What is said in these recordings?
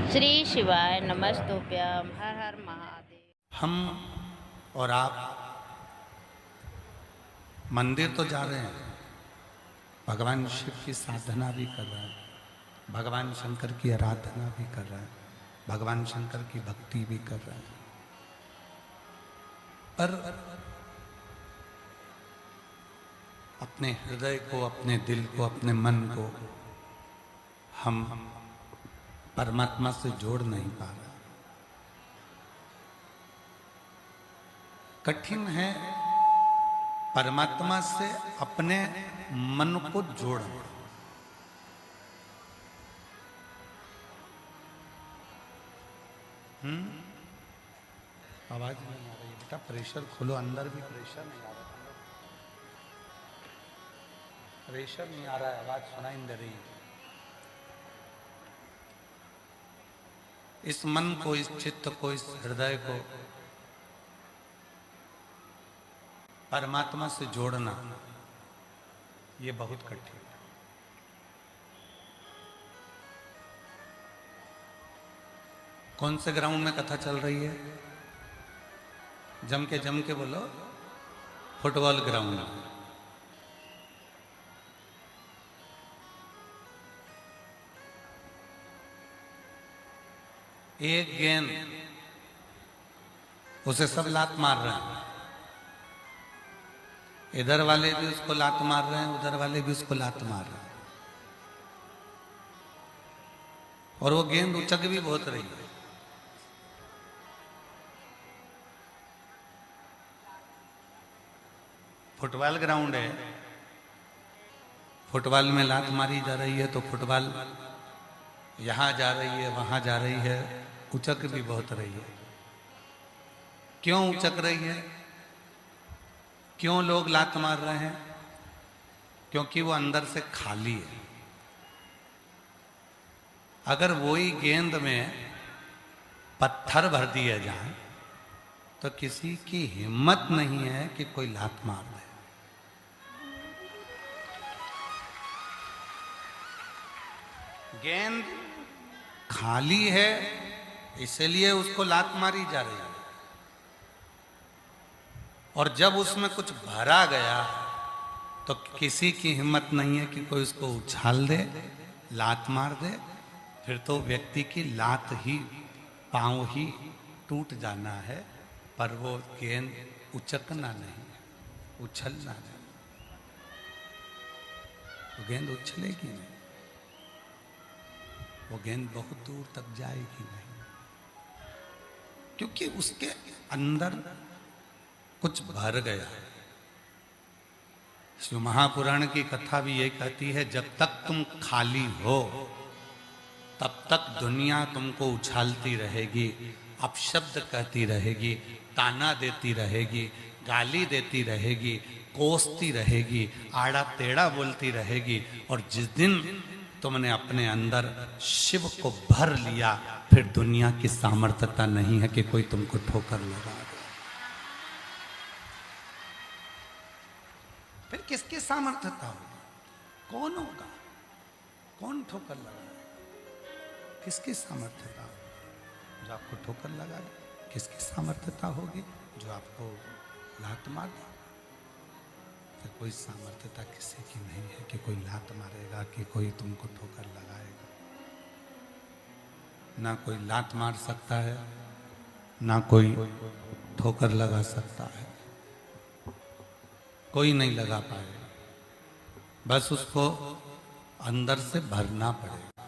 श्री शिवाय नमस्तुभ्यं। हर हर महादेव। हम और आप मंदिर तो जा रहे हैं, भगवान शिव की साधना भी कर रहे हैं, भगवान शंकर की आराधना भी कर रहे हैं, भगवान शंकर की भक्ति भी कर रहे हैं। पर अपने हृदय को, अपने दिल को, अपने मन को हम परमात्मा से जोड़ नहीं पा रहे। कठिन है परमात्मा से अपने मन को जोड़ना। आवाज नहीं आ रही बेटा, प्रेशर खोलो, अंदर भी प्रेशर नहीं आ रहा, प्रेशर नहीं आ रहा है, आवाज सुनाई नहीं दे रही। इस मन को, इस चित्त को, इस हृदय को परमात्मा से जोड़ना ये बहुत कठिन है। कौन से ग्राउंड में कथा चल रही है? जम के बोलो। Football ground. एक गेंद, उसे सब लात मार रहे हैं, इधर वाले भी उसको लात मार रहे हैं, उधर वाले भी उसको लात मार रहे हैं, और वो गेंद उचक भी बहुत रही है। फुटबॉल ग्राउंड है, फुटबॉल में लात मारी जा रही है, तो फुटबॉल यहां जा रही है, वहां जा रही है, उचक भी बहुत रही है। क्यों उचक रही है? क्यों लोग लात मार रहे हैं? क्योंकि वो अंदर से खाली है। अगर वही गेंद में पत्थर भर दिए जाए तो किसी की हिम्मत नहीं है कि कोई लात मार दे। गेंद खाली है, इसलिए उसको लात मारी जा रही है, और जब उसमें कुछ भरा गया तो किसी की हिम्मत नहीं है कि कोई उसको उछाल दे, लात मार दे। फिर तो व्यक्ति की लात ही, पांव ही टूट जाना है, पर वो गेंद उचकना नहीं, उछलना नहीं। वो गेंद उछलेगी नहीं, वो गेंद बहुत दूर तक जाएगी नहीं, क्योंकि उसके अंदर कुछ भर गया। शिव महापुराण की कथा भी ये कहती है, जब तक तुम खाली हो तब तक दुनिया तुमको उछालती रहेगी, अपशब्द कहती रहेगी, ताना देती रहेगी, गाली देती रहेगी, कोसती रहेगी, आड़ा टेढ़ा बोलती रहेगी। और जिस दिन तुमने अपने अंदर शिव को भर लिया, फिर दुनिया की सामर्थ्यता नहीं है कि कोई तुमको ठोकर लगा दे। फिर किसकी सामर्थ्यता होगी? कौन होगा? कौन ठोकर लगाएगा? किसकी सामर्थ्यता होगी? जो आपको ठोकर लगा दे। किसकी सामर्थ्यता होगी? जो आपको लात मार दे। फिर कोई सामर्थ्यता किसी की नहीं है कि कोई लात मारेगा, कि कोई तुमको ठोकर लगाएगा। ना कोई लात मार सकता है, ना कोई ठोकर लगा सकता है, कोई नहीं लगा पाएगा। बस उसको अंदर से भरना पड़ेगा।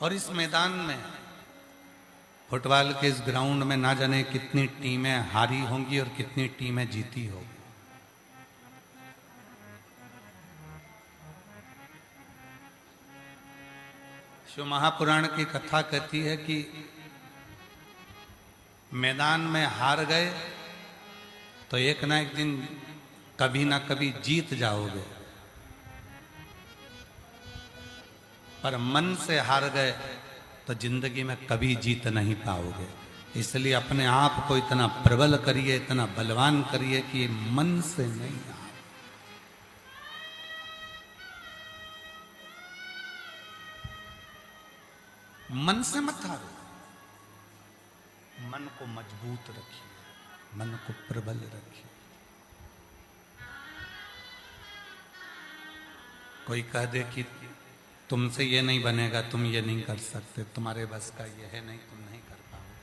और इस मैदान में, फुटबॉल के इस ग्राउंड में, ना जाने कितनी टीमें हारी होंगी और कितनी टीमें जीती होंगी। शिव महापुराण की कथा कहती है कि मैदान में हार गए तो एक ना एक दिन कभी ना कभी जीत जाओगे, पर मन से हार गए तो जिंदगी में कभी जीत नहीं पाओगे। इसलिए अपने आप को इतना प्रबल करिए, इतना बलवान करिए कि मन से नहीं हारे। मन से मत हारो, मन को मजबूत रखिए, मन को प्रबल रखिए। कोई कह दे कि तुमसे ये नहीं बनेगा, तुम ये नहीं कर सकते, तुम्हारे बस का ये है नहीं, तुम नहीं कर पाओगे,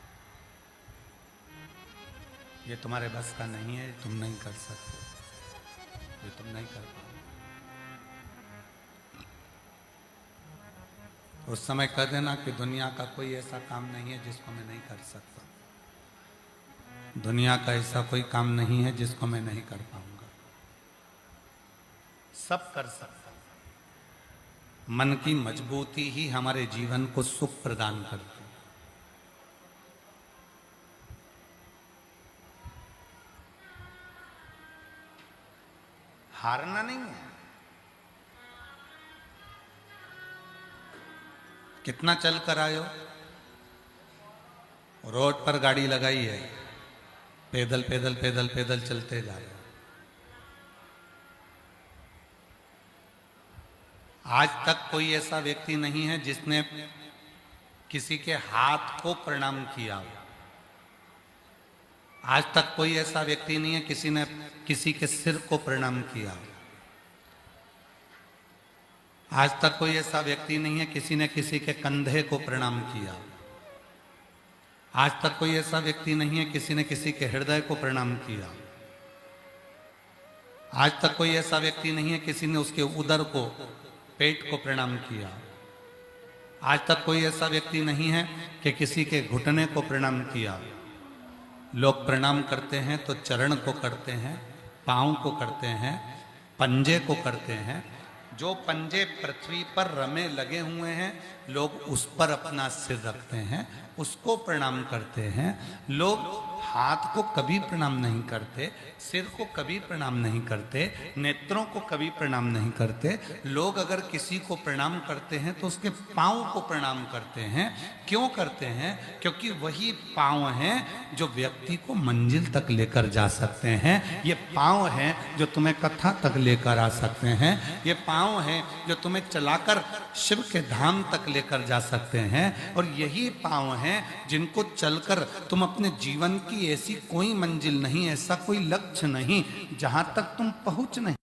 ये तुम्हारे बस का नहीं है, तुम नहीं कर सकते, ये तुम नहीं कर पाओगे। उस समय कह देना कि दुनिया का कोई ऐसा काम नहीं है जिसको मैं नहीं कर सकता, दुनिया का ऐसा कोई काम नहीं है जिसको मैं नहीं कर पाऊंगा, सब कर सकता। मन की मजबूती ही हमारे जीवन को सुख प्रदान करती है। हारना नहीं है। कितना चल कर आयो, रोड पर गाड़ी लगाई है, पैदल पैदल पैदल पैदल चलते जा रहे हो। आज तक कोई ऐसा व्यक्ति नहीं है जिसने किसी के हाथ को प्रणाम किया हो। आज तक कोई ऐसा व्यक्ति नहीं है किसी ने किसी के सिर को प्रणाम किया हो। आज तक कोई ऐसा व्यक्ति नहीं है किसी ने किसी के कंधे को प्रणाम किया हो। आज तक कोई ऐसा व्यक्ति नहीं है किसी ने किसी के हृदय को प्रणाम किया हो। आज तक कोई ऐसा व्यक्ति नहीं है किसी ने उसके उदर को, पेट को प्रणाम किया। आज तक कोई ऐसा व्यक्ति नहीं है कि किसी के घुटने को प्रणाम किया। लोग प्रणाम करते हैं तो चरण को करते हैं, पांव को करते हैं, पंजे को करते हैं। जो पंजे पृथ्वी पर रमे लगे हुए हैं, लोग उस पर अपना सिर रखते हैं, उसको प्रणाम करते हैं। लोग हाथ को कभी प्रणाम नहीं करते, सिर को कभी प्रणाम नहीं करते, नेत्रों को कभी प्रणाम नहीं करते। लोग अगर किसी को प्रणाम करते हैं तो उसके पांव को प्रणाम करते हैं। क्यों करते हैं? क्योंकि वही पांव हैं जो व्यक्ति को मंजिल तक लेकर जा सकते हैं। ये पांव हैं जो तुम्हें कथा तक लेकर आ सकते हैं। ये पांव हैं जो तुम्हें चलाकर शिव के धाम तक लेकर जा सकते हैं। और यही पांव हैं जिनको चलकर तुम अपने जीवन की ऐसी कोई मंजिल नहीं, ऐसा कोई लक्ष्य नहीं जहां तक तुम पहुंच नहीं।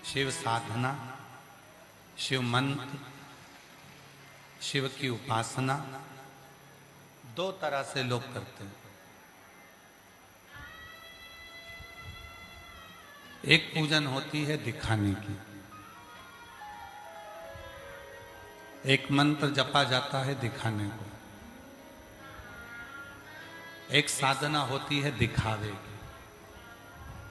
शिव साधना, शिव मंत्र, शिव की उपासना दो तरह से लोग करते हैं। एक पूजन होती है दिखाने की, एक मंत्र जपा जाता है दिखाने को, एक साधना होती है दिखावे की,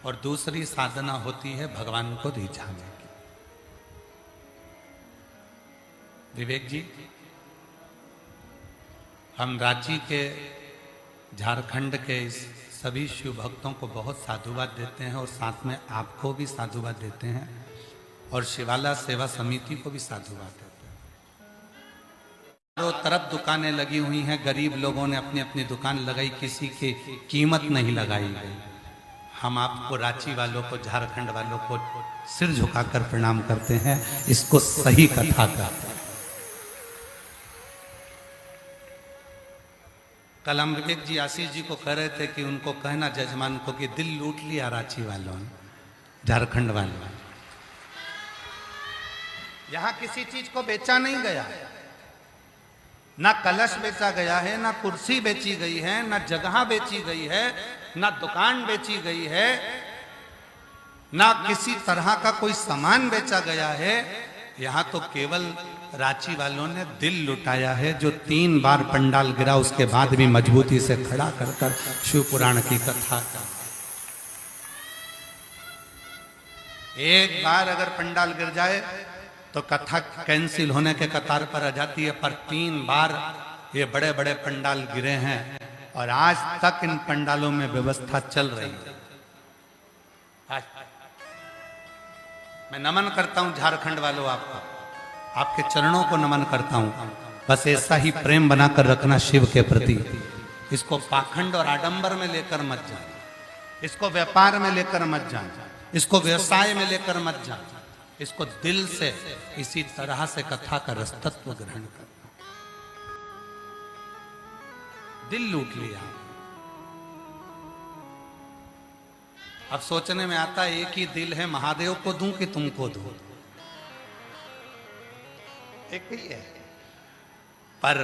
और दूसरी साधना होती है भगवान को रिझाने की। विवेक जी, हम रांची के, झारखंड के इस सभी शिव भक्तों को बहुत साधुवाद देते हैं और साथ में आपको भी साधुवाद देते हैं और शिवाला सेवा समिति को भी साधुवाद देते हैं। चारों तरफ दुकानें लगी हुई हैं, गरीब लोगों ने अपनी अपनी दुकान लगाई, किसी की कीमत नहीं लगाई गई। हम आपको, रांची वालों को, झारखंड वालों को सिर झुकाकर प्रणाम करते हैं। इसको सही कथा कहते हैं। कल हम विवेक जी, आशीष जी को कह रहे थे कि उनको कहना जजमान को कि दिल लूट लिया रांची वालों ने, झारखंड वालों ने। यहां किसी चीज को बेचा नहीं गया, ना कलश बेचा गया है, ना कुर्सी बेची गई है, ना जगह बेची गई है, ना दुकान बेची गई है, ना किसी तरह का कोई सामान बेचा गया है। यहां तो केवल रांची वालों ने दिल लुटाया है, जो 3 बार पंडाल गिरा उसके बाद भी मजबूती से खड़ा कर कर शिव पुराण की कथा का। एक बार अगर पंडाल गिर जाए तो कथा कैंसिल होने के कतार पर आ जाती है, पर 3 बार ये बड़े बड़े पंडाल गिरे हैं और आज तक इन पंडालों में व्यवस्था चल रही है। मैं नमन करता हूं झारखंड वालों, आपको, आपके चरणों को नमन करता हूं। बस ऐसा ही प्रेम बनाकर रखना शिव के प्रति। इसको पाखंड और आडंबर में लेकर मत जाना, इसको व्यापार में लेकर मत जाना, इसको व्यवसाय में लेकर मत जाना। इसको दिल से इसी तरह से कथा का रसतत्व ग्रहण करना। दिल लूट लिया। अब सोचने में आता है एक ही दिल है, महादेव को दूं कि तुमको दूं? एक ही है। पर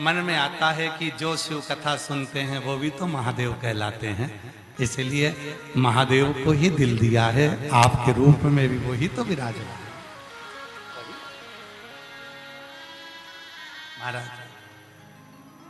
मन में आता है कि जो शिव कथा सुनते हैं वो भी तो महादेव कहलाते हैं, इसलिए महादेव को ही दिल दिया है, आपके रूप में भी वही तो विराजमान है। महाराज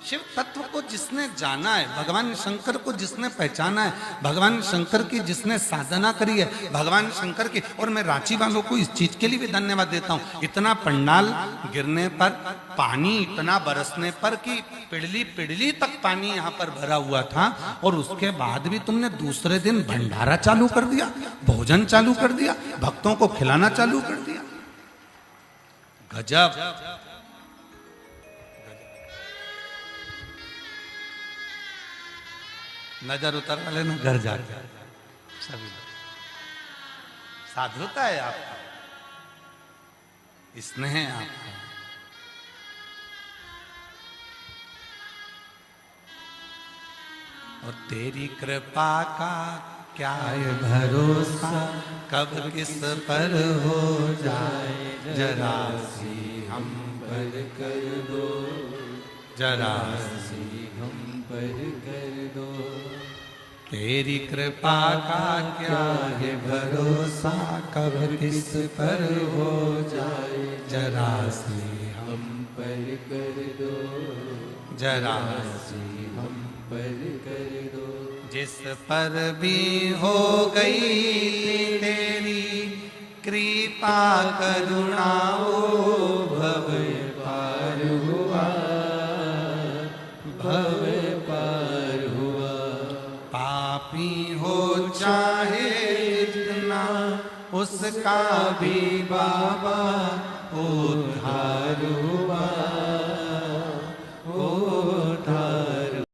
शिव तत्व को जिसने जाना है, भगवान शंकर को जिसने पहचाना है, भगवान शंकर की जिसने साधना करी है, भगवान शंकर की, और मैं रांची वालों को इस चीज के लिए भी धन्यवाद देता हूं, इतना पंडाल गिरने पर, पानी इतना बरसने पर कि पिड़ली पिड़ली तक पानी यहाँ पर भरा हुआ था, और उसके बाद भी तुमने दूसरे दिन भंडारा चालू कर दिया, भोजन चालू कर दिया, भक्तों को खिलाना चालू कर दिया। गजब। नजर उतर वाले ना घर जाके सभी लोग, साधुता है आपका, स्नेह है आपका। और तेरी कृपा का क्या है भरोसा, कब किस पर हो जाए, जरा सी हम पर कर दो, जरा सी हम पर कर दो। तेरी कृपा का क्या है भरोसा, कब किस पर हो जाए, जरा सी हम पर कर दो, जरा सी हम पर कर दो। जिस पर भी हो गई तेरी कृपा करुणा, ओ भव पार हुआ, भव पार हुआ। पापी हो चाहे जितना, उसका भी बाबा ओ